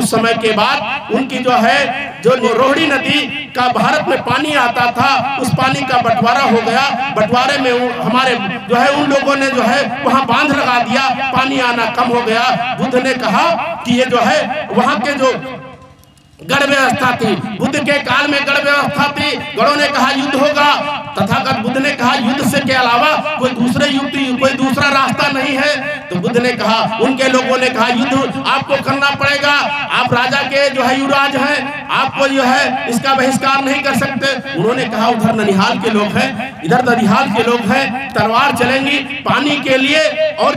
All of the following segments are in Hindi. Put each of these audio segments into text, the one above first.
कुछ समय के बाद उनकी जो रोहिणी नदी का भारत में पानी आता था, उस पानी का बंटवारा हो गया। बंटवारे में हमारे उन लोगों ने वहां बांध लगा दिया, पानी आना कम हो गया। बुद्ध ने कहा कि ये वहां के जो गढ़ व्यवस्था थी, बुद्ध के काल में गढ़ व्यवस्था थी। गढ़ों ने कहा युद्ध होगा, तथागत बुद्ध ने कहा युद्ध से के अलावा कोई दूसरा रास्ता नहीं है। तो बुद्ध ने कहा, उनके लोगों ने कहा युद्ध आपको करना पड़ेगा, आप राजा के युवराज हैं, आपको इसका बहिष्कार नहीं कर सकते। उन्होंने कहा उधर ननिहाल के लोग हैं, इधर ननिहाल के लोग हैं, तलवार चलेंगी पानी के लिए, और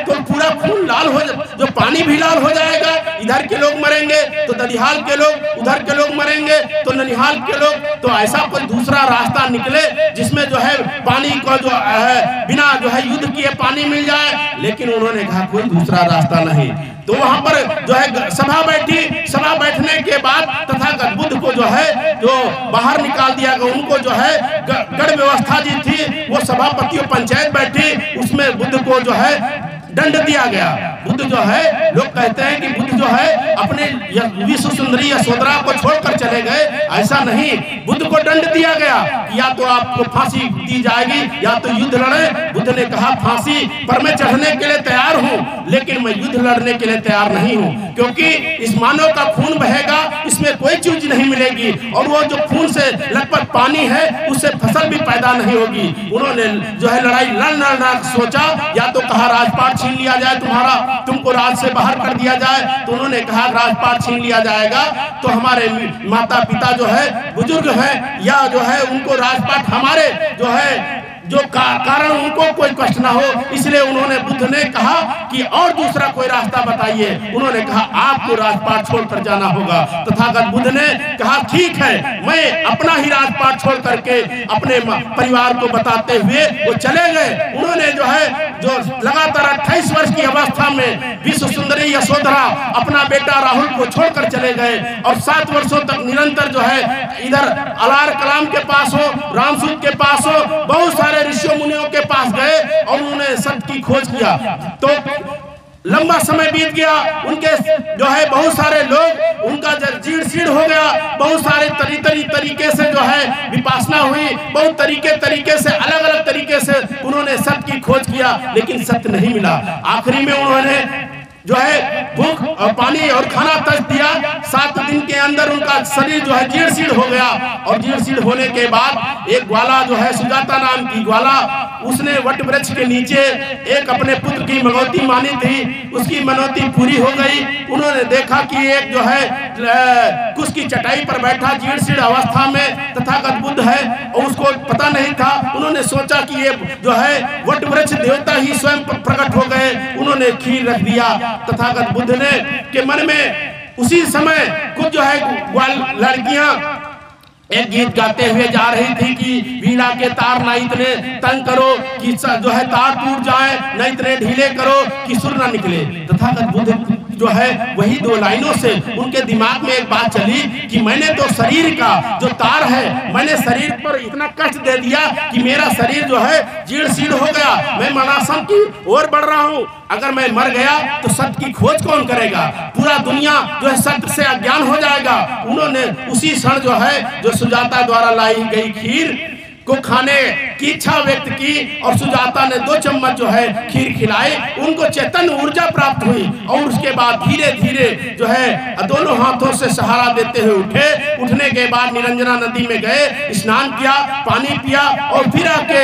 तो पूरा खून लाल हो, जो पानी भी लाल हो जाएगा, इधर के लोग मरेंगे तो ननिहाल के लोग, उधर के लोग मरेंगे तो ननिहाल के लोग। तो ऐसा कोई दूसरा रास्ता निकले जिसमें पानी को बिना युद्ध किए पानी मिल जाए। लेकिन उन्होंने कहा कोई दूसरा रास्ता नहीं। तो वहां पर सभा बैठी। सभा बैठने के बाद तथागत बुद्ध को जो बाहर निकाल दिया गया। उनको गढ़ व्यवस्था जी थी, वो सभापतियों पंचायत बैठी, उसमें बुद्ध को दंड दिया गया। बुद्ध लोग कहते हैं कि बुद्ध अपने विश्व सुंदरी यशोधरा को छोड़कर चले गए, ऐसा नहीं। बुद्ध को दंड दिया गया, या तो आपको फांसी दी जाएगी या तो युद्ध लड़े। बुद्ध ने कहा फांसी पर मैं चढ़ने के लिए तैयार हूँ, लेकिन मैं युद्ध लड़ने के लिए तैयार नहीं हूँ, क्योंकि इस मानव का खून बहेगा, इसमें कोई चीज नहीं मिलेगी, और वो जो खून से लटपट पानी है उससे फसल भी पैदा नहीं होगी। उन्होंने लड़ाई लड़ना सोचा, या तो कहा राजपाट छीन लिया जाए तुम्हारा, तुमको राज से बाहर कर दिया जाए। तो उन्होंने कहा राजपाट छीन लिया जाएगा तो हमारे माता पिता बुजुर्ग हैं, या उनको राजपाट हमारे जो कारण उनको कोई कष्ट ना हो, इसलिए उन्होंने बुद्ध ने कहा कि और दूसरा कोई रास्ता बताइए। उन्होंने कहा आपको राजपाट छोड़कर जाना होगा। तथागत बुद्ध ने कहा ठीक है, मैं अपना ही राजपाट छोड़ करके अपने परिवार को बताते हुए वो चले गए। उन्होंने जो लगातार 28 वर्ष की अवस्था में विश्व सुंदरी यशोधरा अपना बेटा राहुल को छोड़कर चले गए, और 7 वर्षों तक निरंतर इधर अलार कलाम के पास हो, रामसूत के पास हो, बहुत सारे ऋषियों मुनियों के पास गए और उन्होंने सत्य की खोज किया। तो लंबा समय बीत गया, उनके बहुत सारे लोग, उनका जीर्ण शीर्ण हो गया। बहुत सारे तरीके से विपासना हुई, बहुत तरीके से अलग अलग तरीके से उन्होंने सत्य की खोज किया, लेकिन सत्य नहीं मिला। आखिरी में उन्होंने भूख और पानी और खाना तज दिया। 7 दिन के अंदर उनका शरीर जीर्ण शीर्ण हो गया, और जीर्ण शीर्ण होने के बाद एक ग्वाला सुजाता नाम की ग्वाला, उसने वट वृक्ष के नीचे एक अपने पुत्र की मनौती मानी थी, उसकी मनौती पूरी हो गई। उन्होंने देखा कि एक कुश की चटाई पर बैठा जीर्ण शीर्ण अवस्था में तथागत बुद्ध है, और उसको पता नहीं था। उन्होंने सोचा कि ये वट वृक्ष देवता ही स्वयं प्रकट हो गए। उन्होंने खीर रख दिया। तथागत बुद्ध ने के मन में उसी समय कुछ लड़कियां एक गीत गाते हुए जा रही थी कि वीणा के तार ना इतने तंग करो कि तार टूट जाए, न इतने ढीले करो कि सुर ना निकले। तथागत बुद्ध वही 2 लाइनों से उनके दिमाग में एक बात चली कि मैंने तो शरीर का जो तार है, मैंने शरीर पर इतना कष्ट दे दिया कि मेरा शरीर जीर्ण शीर्ण हो गया, मैं मरणासन की ओर बढ़ रहा हूँ। अगर मैं मर गया तो सत्य की खोज कौन करेगा? पूरा दुनिया सत्य से अज्ञान हो जाएगा। उन्होंने उसी क्षण जो सुजाता द्वारा लाई गई खीर को खाने की इच्छा व्यक्त की, और सुजाता ने 2 चम्मच खीर खिलाई। उनको चेतन ऊर्जा प्राप्त हुई, और उसके बाद धीरे धीरे दोनों हाथों से सहारा देते हुए उठे। उठने के बाद निरंजना नदी में गए, स्नान किया, पानी पिया, और फिर आके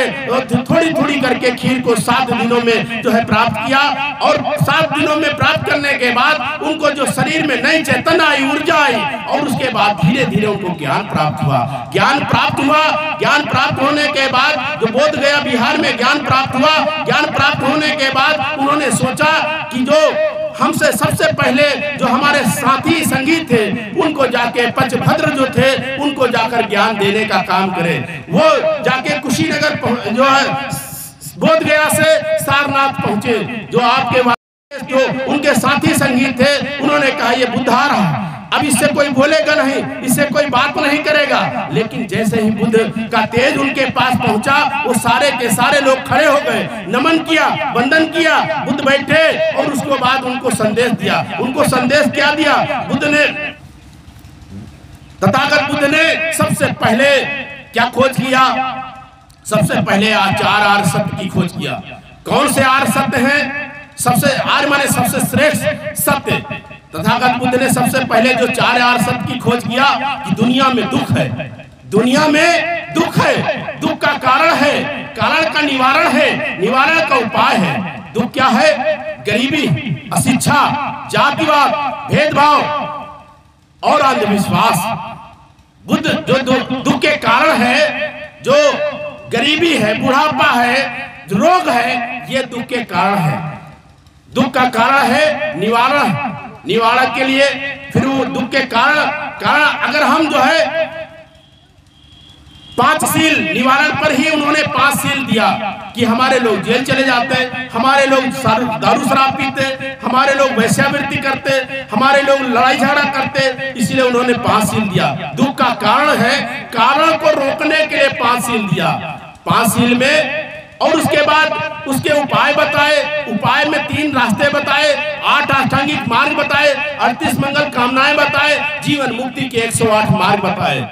थोड़ी थोड़ी करके खीर को 7 दिनों में प्राप्त किया। और 7 दिनों में प्राप्त करने के बाद उनको जो शरीर में नई चेतना आई, ऊर्जा आई, और उसके बाद धीरे धीरे उनको ज्ञान प्राप्त हुआ। ज्ञान प्राप्त होने के बाद जो बोध गया बिहार में ज्ञान प्राप्त हुआ। ज्ञान प्राप्त होने के बाद उन्होंने सोचा कि जो हमसे सबसे पहले जो हमारे साथी संगी थे, उनको जाके पंचभद्र जो थे, उनको जाकर ज्ञान देने का काम करें। वो जाके कुशीनगर बोध गया से सारनाथ पहुंचे, जो आपके जो उनके साथी संगी थे उन्होंने कहा ये बुद्ध आ रहा, अब इससे कोई बोलेगा नहीं, इससे कोई बात नहीं करेगा। लेकिन जैसे ही बुद्ध का तेज उनके पास पहुंचा, वो सारे के सारे लोग खड़े हो गए, नमन किया, वंदन किया। बुद्ध बैठे और उसके बाद उनको संदेश दिया। उनको संदेश क्या दिया बुद्ध ने? तथागत बुद्ध ने सबसे पहले क्या खोज किया? सबसे पहले चार आर्य सत्य की खोज किया। कौन से आर्य सत्य हैं? सबसे आर्य माने सबसे श्रेष्ठ सत्य। तथागत बुद्ध ने सबसे पहले जो चार आर्य सत्य की खोज किया कि दुनिया में दुख है, दुनिया में दुख है, दुख का कारण है, कारण का निवारण है, निवारण का उपाय है। दुख क्या है? गरीबी, अशिक्षा, जातिवाद, भेदभाव और अंधविश्वास। बुद्ध जो दुख के कारण है, जो गरीबी है, बुढ़ापा है, रोग है, ये दुख के कारण है। दुख का कारण है निवारण, निवारण के लिए फिर वो दुख के कारण अगर हम जो है पांचशील निवारण पर ही उन्होंने 5 शील दिया कि हमारे लोग जेल चले जाते, हमारे लोग दारू शराब पीते, हमारे लोग वैश्यावृत्ति करते, हमारे लोग लड़ाई झगड़ा करते, इसलिए उन्होंने 5 शील दिया। दुख का कारण है, कारण को रोकने के लिए 5 शील दिया। 5 शील में और उसके बाद उसके उपाय बताए, उपाय में 3 रास्ते बताए, 8 अष्टांगिक मार्ग बताए, 38 मंगल कामनाएं बताए, जीवन मुक्ति के 108 मार्ग बताए।